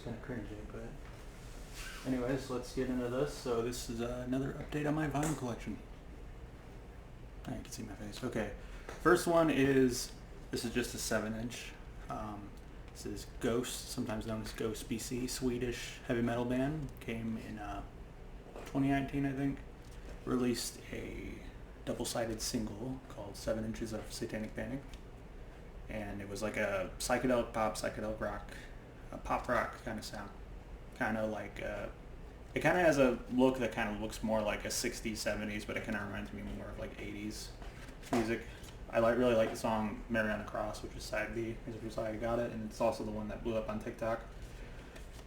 kind of cringy, but anyways, let's get into this. So this is another update on my vinyl collection. Oh, you can see my face. Okay, first one is, this is just a 7-inch. This is Ghost, sometimes known as Ghost BC, Swedish heavy metal band. Came in 2019, I think. Released a double-sided single called 7 Inches of Satanic Panic. And it was like a psychedelic pop, psychedelic rock, a pop rock kind of sound. Kind of like, it kind of has a look that kind of looks more like a 60s, 70s, but it kind of reminds me more of like 80s music. I really like the song Mary on the Cross, which is side B, is why I got it, and it's also the one that blew up on TikTok.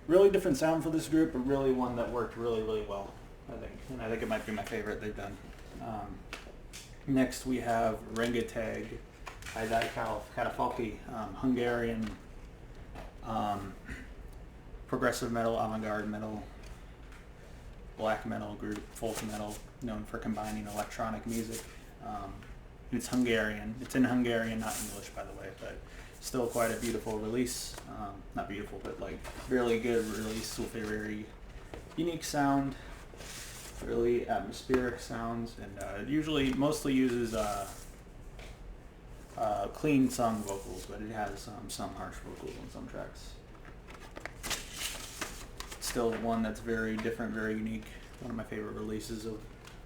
Really different sound for this group, but really one that worked really, really well, I think. And I think it might be my favorite they've done. Next we have Rengeteg, Aidai Katafalki, Hungarian progressive metal, avant-garde metal, black metal group, folk metal, known for combining electronic music. It's Hungarian. It's in Hungarian, not English, by the way, but still quite a beautiful release. Not beautiful, but like really good release with a very unique sound, really atmospheric sounds, and usually mostly uses clean sung vocals, but it has some harsh vocals on some tracks. Still one that's very different, very unique. One of my favorite releases of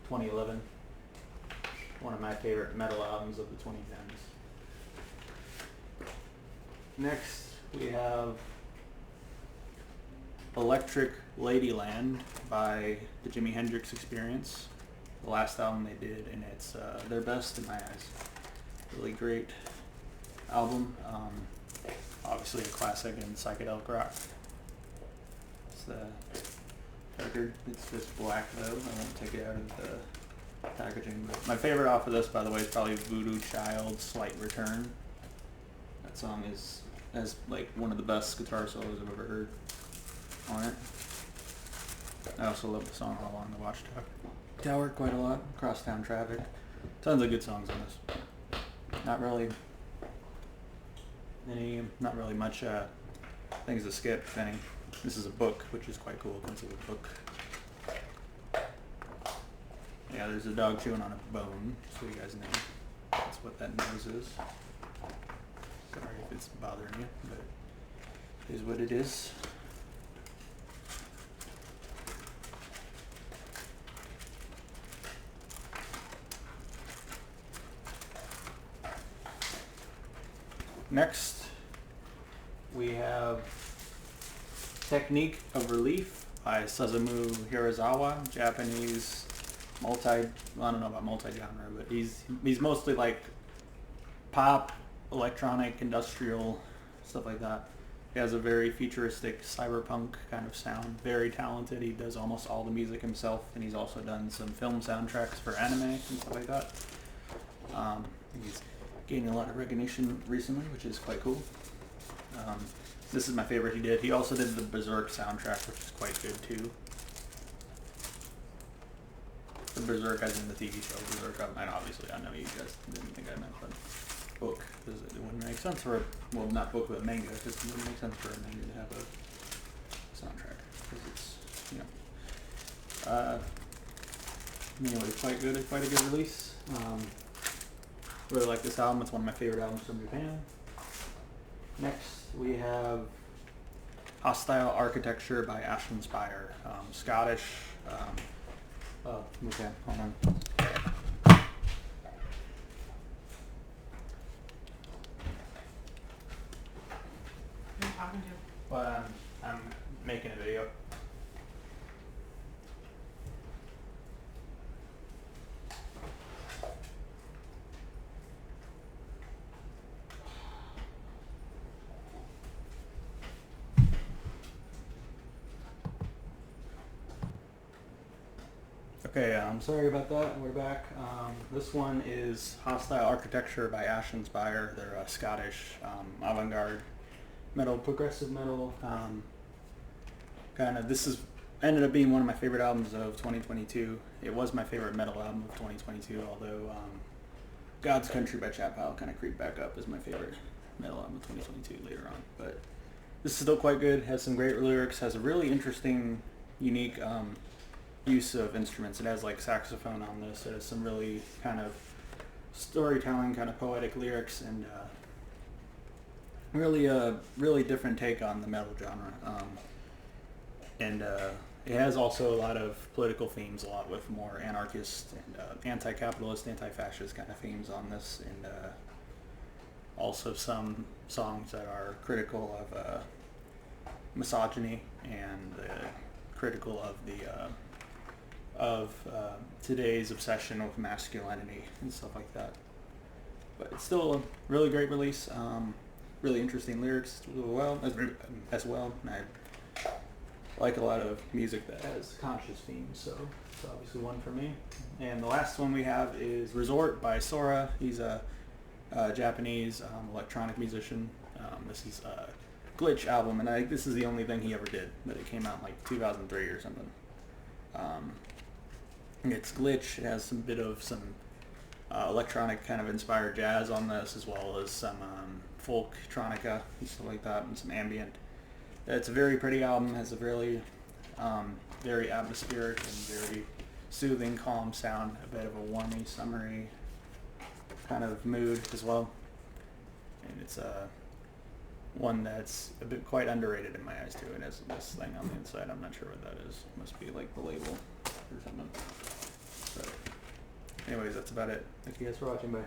2011. One of my favorite metal albums of the 2010s. Next, we have Electric Ladyland by the Jimi Hendrix Experience. The last album they did, and it's their best in my eyes. Really great album. Obviously a classic in psychedelic rock. It's the record. It's just black though. I won't take it out of the packaging. But my favorite off of this, by the way, is probably Voodoo Child, Slight Return. That song has like one of the best guitar solos I've ever heard on it. I also love the song How Long the Watchtower quite a lot. Crosstown Traffic. Tons of good songs on this. Not really much things to skip, if any. This is a book, which is quite cool. It comes with a book. Yeah, there's a dog chewing on a bone, so you guys know that's what that nose is. Sorry if it's bothering you, but it is what it is. Next, we have Technique of Relief by Susumu Hirasawa, Japanese I don't know about multi-genre, but he's mostly like pop, electronic, industrial, stuff like that. He has a very futuristic cyberpunk kind of sound. Very talented. He does almost all the music himself, and he's also done some film soundtracks for anime and stuff like that. He's gaining a lot of recognition recently, which is quite cool. This is my favorite he did. He also did the Berserk soundtrack, which is quite good too. The Berserk as in the TV show Berserk. And obviously I know you guys didn't think I meant, but book. Because it wouldn't make sense for well, not book, but manga. Because it wouldn't make sense for a manga to have a soundtrack. Because it's, anyway, quite good. Quite a good release. Really like this album. It's one of my favorite albums from Japan. Next, we have Hostile Architecture by Ashland Spire. Scottish. Okay, hold on. Who are you talking to? Well, I'm making a video. Okay, I'm sorry about that. We're back. This one is Hostile Architecture by Ashland Spire. They're a Scottish avant-garde metal, progressive metal. This is ended up being one of my favorite albums of 2022. It was my favorite metal album of 2022, although God's Country by Chad Powell kind of creeped back up as my favorite metal album of 2022 later on. But this is still quite good. Has some great lyrics. Has a really interesting, unique use of instruments. It has like saxophone on this. It has some really kind of storytelling, kind of poetic lyrics, and really a really different take on the metal genre. And it has also a lot of political themes, a lot with more anarchist and anti-capitalist, anti-fascist kind of themes on this, and also some songs that are critical of misogyny and critical of today's obsession with masculinity and stuff like that. But it's still a really great release. Really interesting lyrics as well. And I like a lot of music that has conscious themes, so it's obviously one for me. And the last one we have is Resort by Sora. He's a Japanese electronic musician. This is a Glitch album, and I think this is the only thing he ever did, but it came out in like 2003 or something. It's Glitch. It has some electronic kind of inspired jazz on this, as well as some folktronica and stuff like that, and some ambient. It's a very pretty album. Has a really very atmospheric and very soothing, calm sound. A bit of a warmy, summery kind of mood as well. And it's one that's a bit quite underrated in my eyes too. It has this thing on the inside. I'm not sure what that is. Must be like the label or something. But anyways, that's about it. Thank you guys for watching. Bye.